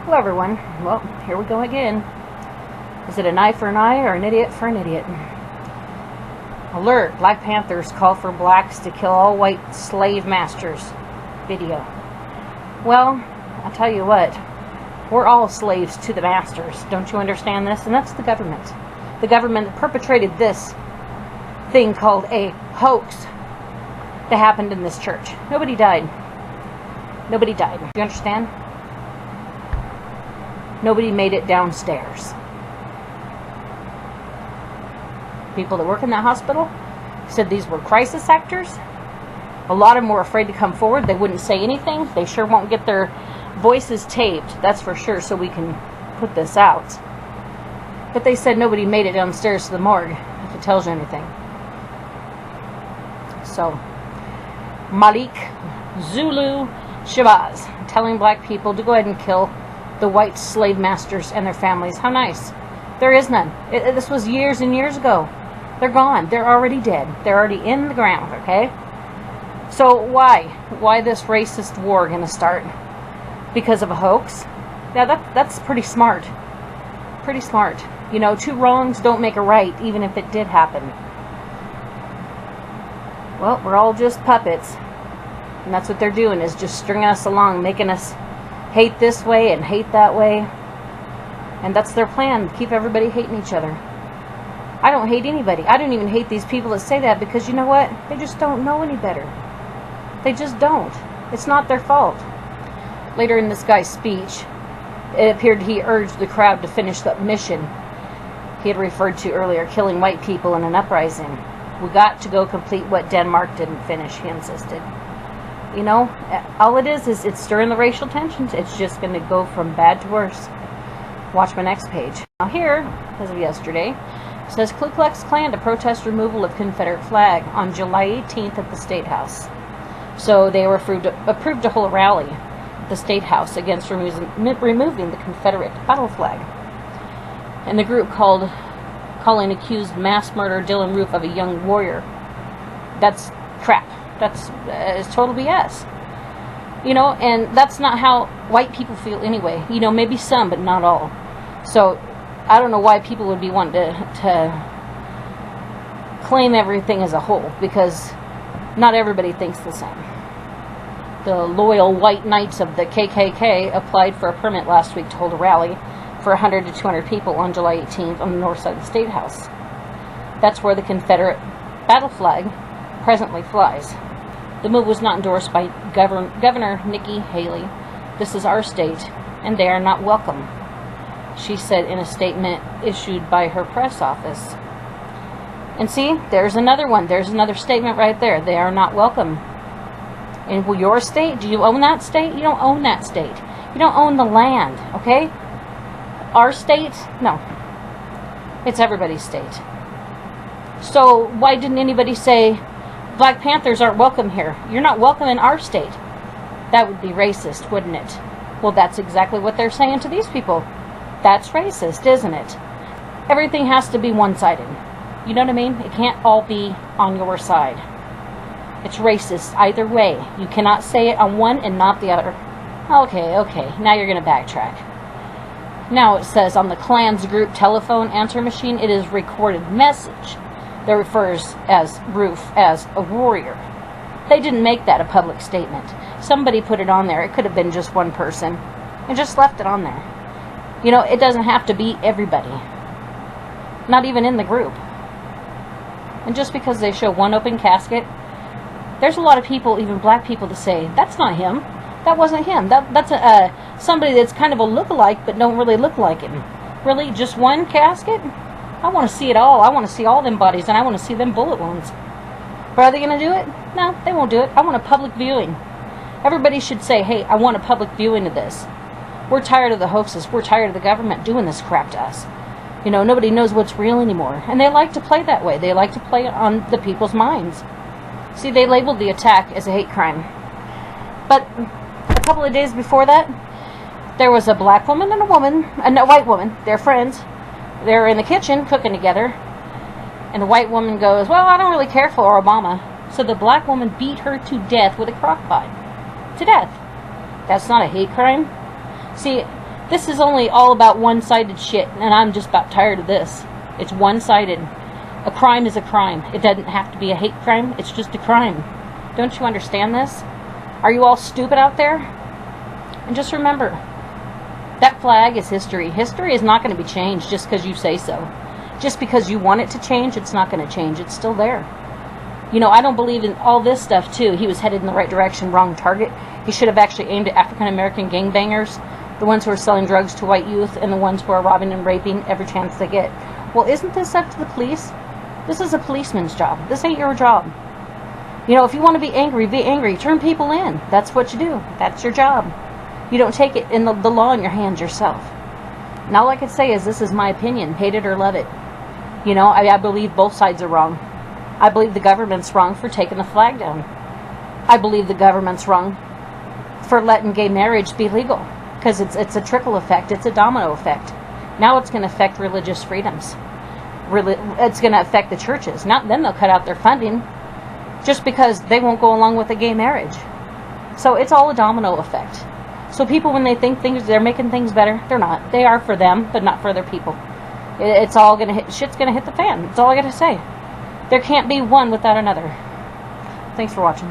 Hello everyone. Well, here we go again. Is it an eye for an eye or an idiot for an idiot? Alert! Black Panthers call for blacks to kill all white slave masters. Video. Well, I'll tell you what. We're all slaves to the masters. Don't you understand this? And that's the government. The government that perpetrated this thing called a hoax that happened in this church. Nobody died. Nobody died. You understand? Nobody made it downstairs. People that work in that hospital said these were crisis actors. A lot of them were afraid to come forward. They wouldn't say anything. They sure won't get their voices taped, that's for sure, so we can put this out. But they said nobody made it downstairs to the morgue, if it tells you anything. So, Malik Zulu Shabazz telling black people to go ahead and kill the white slave masters and their families. How nice. There is none. This was years and years ago. They're gone. They're already dead. They're already in the ground, okay? So why? Why this racist war going to start? Because of a hoax? Yeah, that's pretty smart. Pretty smart. You know, two wrongs don't make a right, even if it did happen. Well, we're all just puppets. And that's what they're doing, is just stringing us along, making us hate this way and hate that way. And that's their plan, keep everybody hating each other. I don't hate anybody. I don't even hate these people that say that, because you know what? They just don't know any better. They just don't. It's not their fault. Later in this guy's speech, it appeared he urged the crowd to finish the mission he had referred to earlier, killing white people in an uprising. We got to go complete what Denmark didn't finish, he insisted. You know, all it is it's stirring the racial tensions. It's just going to go from bad to worse. Watch my next page. Now here, as of yesterday, it says Klux Klan to protest removal of Confederate flag on July 18th at the State House. So they were approved to hold a rally at the State House against removing the Confederate battle flag. And the group calling accused mass murderer Dylan Roof of a young warrior. That's crap. That's total BS. You know, and that's not how white people feel anyway. You know, maybe some, but not all. So, I don't know why people would be wanting to claim everything as a whole, because not everybody thinks the same. The loyal white knights of the KKK applied for a permit last week to hold a rally for 100 to 200 people on July 18th on the north side of the State House. That's where the Confederate battle flag presently flies. The move was not endorsed by Governor Nikki Haley. This is our state, and they are not welcome, she said in a statement issued by her press office. And see, there's another one. There's another statement right there. They are not welcome. In your state, do you own that state? You don't own that state. You don't own the land, okay? Our state? No. It's everybody's state. So why didn't anybody say, Black Panthers aren't welcome here? You're not welcome in our state. That would be racist, wouldn't it? Well, that's exactly what they're saying to these people. That's racist, isn't it? Everything has to be one-sided. You know what I mean? It can't all be on your side. It's racist either way. You cannot say it on one and not the other. Okay. Now you're going to backtrack. Now it says on the Klan's group telephone answer machine, it is recorded message that refers as Roof as a warrior. They didn't make that a public statement. Somebody put it on there. It could have been just one person and just left it on there. You know, it doesn't have to be everybody. Not even in the group. And just because they show one open casket, there's a lot of people, even black people, to say, that's not him. That wasn't him. That's somebody that's kind of a look-alike but don't really look like him. Really? Just one casket? I want to see it all. I want to see all them bodies, and I want to see them bullet wounds. But are they going to do it? No, they won't do it. I want a public viewing. Everybody should say, hey, I want a public viewing of this. We're tired of the hoaxes. We're tired of the government doing this crap to us. You know, nobody knows what's real anymore. And they like to play that way. They like to play it on the people's minds. See, they labeled the attack as a hate crime. But a couple of days before that, there was a black woman and a white woman. They're friends. They're in the kitchen cooking together. And the white woman goes, well, I don't really care for Obama. So the black woman beat her to death with a crock pot. To death. That's not a hate crime. See, This is only all about one-sided shit, and I'm just about tired of this. It's one-sided. A crime is a crime. It doesn't have to be a hate crime. It's just a crime. Don't you understand this? Are you all stupid out there? And just remember, that flag is history. History is not going to be changed just because you say so. Just because you want it to change, it's not going to change. It's still there. You know, I don't believe in all this stuff, too. He was headed in the right direction, wrong target. He should have actually aimed at African-American gangbangers, the ones who are selling drugs to white youth, and the ones who are robbing and raping every chance they get. Well, isn't this up to the police? This is a policeman's job. This ain't your job. You know, if you want to be angry, be angry. Turn people in. That's what you do. That's your job. You don't take it in the law in your hands yourself. And all I can say is this is my opinion. Hate it or love it. You know, I believe both sides are wrong. I believe the government's wrong for taking the flag down. I believe the government's wrong for letting gay marriage be legal. Because it's a trickle effect. It's a domino effect. Now it's going to affect religious freedoms. It's going to affect the churches. Now then they'll cut out their funding just because they won't go along with a gay marriage. So it's all a domino effect. So people, when they think they're making things better, they're not. They are for them, but not for other people. It's all going to hit. Shit's going to hit the fan. That's all I got to say. There can't be one without another. Thanks for watching.